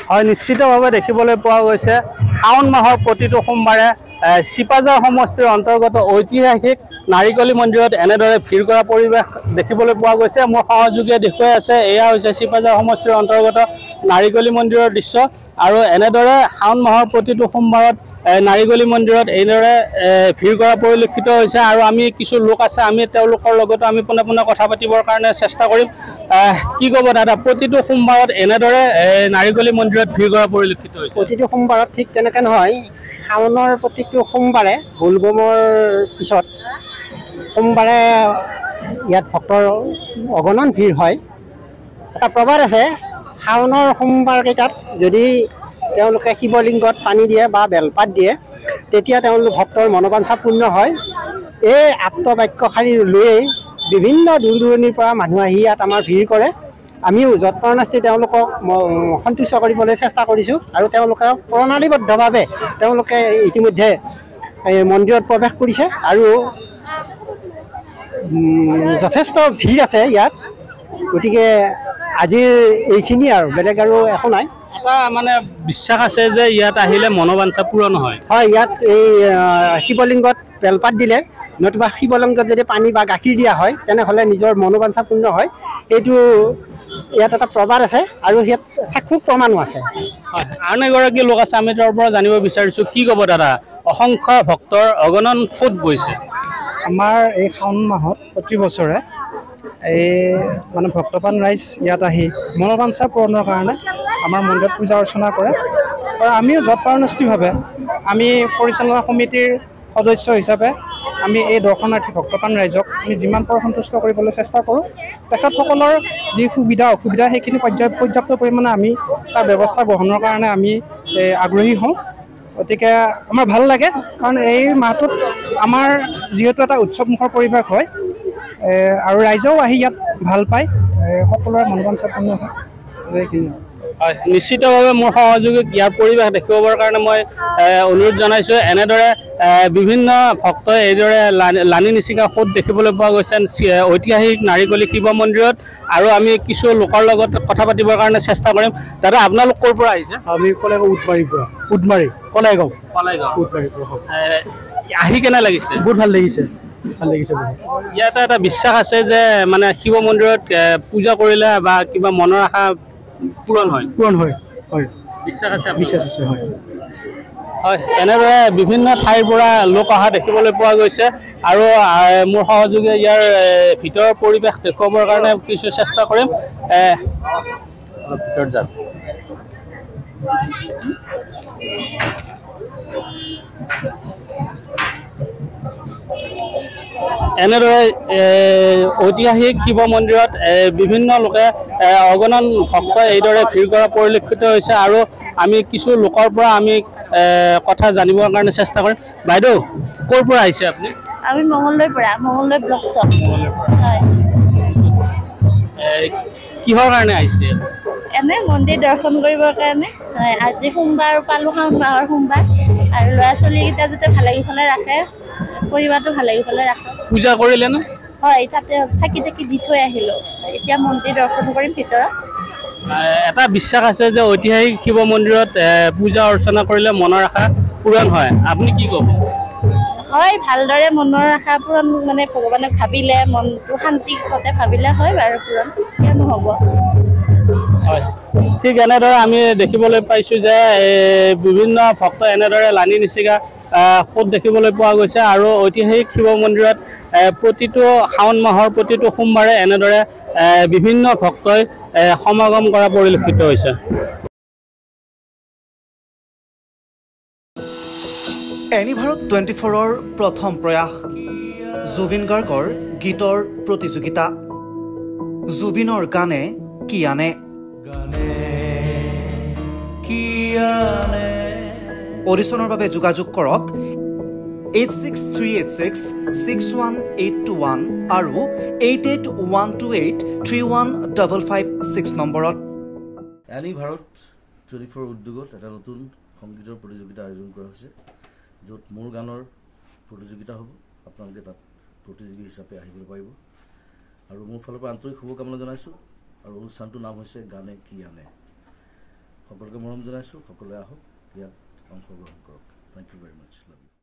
হয় নিশ্চিতভাৱে দেখিবলৈ পোৱা গৈছে শাওণ মাহৰ প্ৰতিটো সোমবাৰে চিপাঝাৰ সমষ্টিৰ অন্তৰ্গত ঐতিহাসিক নাৰিকলী মন্দিৰত এনেদৰে ভিৰ কৰা পৰিৱেশ দেখিবলৈ পোৱা গৈছে। মোৰ সহযোগীয়ে দেখুৱাই আছে এয়া হৈছে চিপাঝাৰ সমষ্টিৰ অন্তৰ্গত নাৰিকলী মন্দিৰৰ দৃশ্য আৰু এনেদৰে শাওণ মাহৰ প্ৰতিটো সোমবাৰত নাৰিকলী মন্দিৰত এইদৰে ভিৰ কৰা পৰিলক্ষিত হৈছে আৰু আমি কিছু লোক আছে আমি তেওঁলোকৰ লগত আমি পোনে পোনে কথা পাতিবৰ কাৰণে চেষ্টা কৰিম। কি ক'ব দাদা, প্ৰতিটো সোমবাৰত এনেদৰে নাৰিকলী মন্দিৰত ভিৰ কৰা পৰিলক্ষিত হৈছে? প্ৰতিটো সোমবাৰত ঠিক তেনেকৈ নহয়, শাওণৰ প্ৰতিটো সোমবাৰে বোলবমৰ পিছত সোমবাৰে ইয়াত ভক্তৰ অগণন ভিৰ হয়। এটা প্ৰবাদ আছে, শাওণৰ সোমবাৰকেইটাত যদি তেওঁলোকে শিৱলিংগত পানী দিয়ে বা বেলপাত দিয়ে তেতিয়া তেওঁলোক ভক্তৰ মনোবাঞ্ছা পূৰ্ণ হয়। এই আপ্তবাক্যশাৰী লৈয়ে বিভিন্ন দূৰ দূৰণিৰ পৰা মানুহ আহি ইয়াত আমাৰ ভিৰ কৰে। আমিও যৎপৰোনাস্তি তেওঁলোকক সন্তুষ্ট কৰিবলৈ চেষ্টা কৰিছোঁ আৰু তেওঁলোকে প্ৰণালীবদ্ধভাৱে তেওঁলোকে ইতিমধ্যে মন্দিৰত প্ৰৱেশ কৰিছে আৰু যথেষ্ট ভিৰ আছে ইয়াত। গতিকে আজিৰ এইখিনি আৰু বেলেগ আৰু একো নাই। এটা মানে বিশ্বাস আছে যে ইয়াত আহিলে মনোবাঞ্ছা পূৰণ হয়। হয়, ইয়াত এই শিৱলিংগত বেলপাত দিলে নতুবা শিৱলিংগত যদি পানী বা গাখীৰ দিয়া হয় তেনেহ'লে নিজৰ মনোবাঞ্ছা পূৰ্ণ হয়। এইটো ইয়াত এটা প্ৰবাদ আছে আৰু ইয়াত চাক্ষুষ প্ৰমাণো আছে। হয়, আন এগৰাকী লোক আছে, আমি তেওঁৰ পৰা জানিব বিচাৰিছোঁ। কি ক'ব দাদা, অসংখ্য ভক্তৰ অগণন সোঁত বৈছে? আমাৰ এই শাওণ মাহত প্ৰতি বছৰে এই মানে ভক্তপ্ৰাণ ৰাইজ ইয়াত আহি মনোবাঞ্ছা পূৰণৰ কাৰণে আমাৰ মন্দিৰত পূজা অৰ্চনা কৰে আৰু আমিও যৎপৰোনাস্তিভাৱে আমি পৰিচালনা সমিতিৰ সদস্য হিচাপে আমি এই দৰ্শনাৰ্থী ভক্তপ্ৰাণ ৰাইজক আমি যিমান পাৰোঁ সন্তুষ্ট কৰিবলৈ চেষ্টা কৰোঁ। তেখেতসকলৰ যি সুবিধা অসুবিধা সেইখিনি পৰ্যাপ্ত পৰিমাণে আমি তাৰ ব্যৱস্থা গ্ৰহণৰ কাৰণে আমি আগ্ৰহী হওঁ। গতিকে আমাৰ ভাল লাগে, কাৰণ এই মাহটোত আমাৰ যিহেতু এটা উৎসৱমুখৰ পৰিৱেশ হয় আৰু ৰাইজেও আহি ইয়াত ভাল পায়, সকলোৰে মনোবাঞ্ছা পূৰ্ণ হয়। হয়, নিশ্চিতভাৱে মোৰ সহযোগীক ইয়াৰ পৰিৱেশ দেখুৱাবৰ কাৰণে মই অনুৰোধ জনাইছোঁ। এনেদৰে বিভিন্ন ভক্তই এইদৰে লানি নিচিকা সোঁত দেখিবলৈ পোৱা গৈছে ঐতিহাসিক নাৰিকলী শিৱ মন্দিৰত আৰু আমি কিছু লোকৰ লগত কথা পাতিবৰ কাৰণে চেষ্টা কৰিম। দাদা, আপোনালোক ক'ৰ পৰা আহিছে? আমি কলেগাঁও উদবাৰীৰ পৰা। কলেগাঁও উদবাৰীৰ পৰা। আহি কেনে লাগিছে? বহুত ভাল লাগিছে, ভাল লাগিছে বহুত। ইয়াতে এটা বিশ্বাস আছে যে মানে শিৱ মন্দিৰত পূজা কৰিলে বা কিবা মনৰ আশা পূৰণ হয়। হয়, বিশ্বাস আছে? বিশ্বাস আছে। হয়, হয়, এনেদৰে বিভিন্ন ঠাইৰ পৰা লোক অহা দেখিবলৈ পোৱা গৈছে আৰু মোৰ সহযোগীয়ে ইয়াৰ ভিতৰৰ পৰিৱেশ দেখুৱাবৰ কাৰণে কিছু চেষ্টা কৰিম। ভিতৰত যাম। এনেদৰে ঐতিহাসিক শিৱ মন্দিৰত বিভিন্ন লোকে অগণন ভক্তই এইদৰে ভিৰ কৰা পৰিলক্ষিত হৈছে আৰু আমি কিছু লোকৰ পৰা আমি কথা জানিবৰ কাৰণে চেষ্টা কৰিম। বাইদেউ, ক'ৰ পৰা আহিছে আপুনি? আমি মঙলদৈৰ পৰা, মঙলদৈ ব্লক চক। হয়। কিহৰ কাৰণে আহিছে? এনে মন্দিৰ দৰ্শন কৰিবৰ কাৰণে। হয়, আজি সোমবাৰ পালোঁ, শাওণ মাহৰ সোমবাৰ, আৰু ল'ৰা ছোৱালীকেইটা যাতে ভালে কুশলে ৰাখে, পৰিবাৰটো ভালে কুশলে ৰাখে। পূজা কৰিলে নে? হয়, তাতে চাকি তাকি দি থৈ আহিলোঁ। এতিয়া মন্দিৰ দৰ্শন কৰিম ভিতৰত। এটা বিশ্বাস আছে যে ঐতিহাসিক শিৱ মন্দিৰত পূজা অৰ্চনা কৰিলে মনৰ আশা পূৰণ হয়, আপুনি কি ক'ব? হয়, ভালদৰে মনৰ আশা পূৰণ মানে ভগৱানক ভাবিলে, মনটো শান্তিতে ভাবিলে হয় বাৰু পূৰণ, কিয় নহ'ব। হয়, ঠিক এনেদৰে আমি দেখিবলৈ পাইছোঁ যে বিভিন্ন ভক্ত এনেদৰে লানি নিচিকা সোঁত দেখিবলৈ পোৱা গৈছে আৰু ঐতিহাসিক শিৱ মন্দিৰত প্ৰতিটো শাওণ মাহৰ প্ৰতিটো সোমবাৰে এনেদৰে বিভিন্ন ভক্তই সমাগম কৰা পৰিলক্ষিত হৈছে। এনিভাৰত 24ৰ প্ৰথম প্ৰয়াস জুবিন গাৰ্গৰ গীতৰ প্ৰতিযোগিতা। জুবিনৰ গানে কি আনে? অডিশ্যনৰ বাবে যোগাযোগ কৰক 8638661821 আৰু 8812831556 নম্বৰত। এনিভাৰত 24 উদ্যোগত এটা নতুন সংগীতৰ প্ৰতিযোগিতা আয়োজন কৰা হৈছে, য'ত মোৰ গানৰ প্ৰতিযোগিতা হ'ব। আপোনালোকে তাত প্ৰতিযোগী হিচাপে আহিবলৈ পাৰিব আৰু মোৰ ফালৰ পৰা আন্তৰিক শুভকামনা জনাইছোঁ। আৰু অনুষ্ঠানটোৰ নাম হৈছে গানে কি আনে। সকলোকে মৰম জনাইছোঁ, সকলোৱে আহক, ইয়াত অংশগ্ৰহণ কৰক। Thank you very much, love U.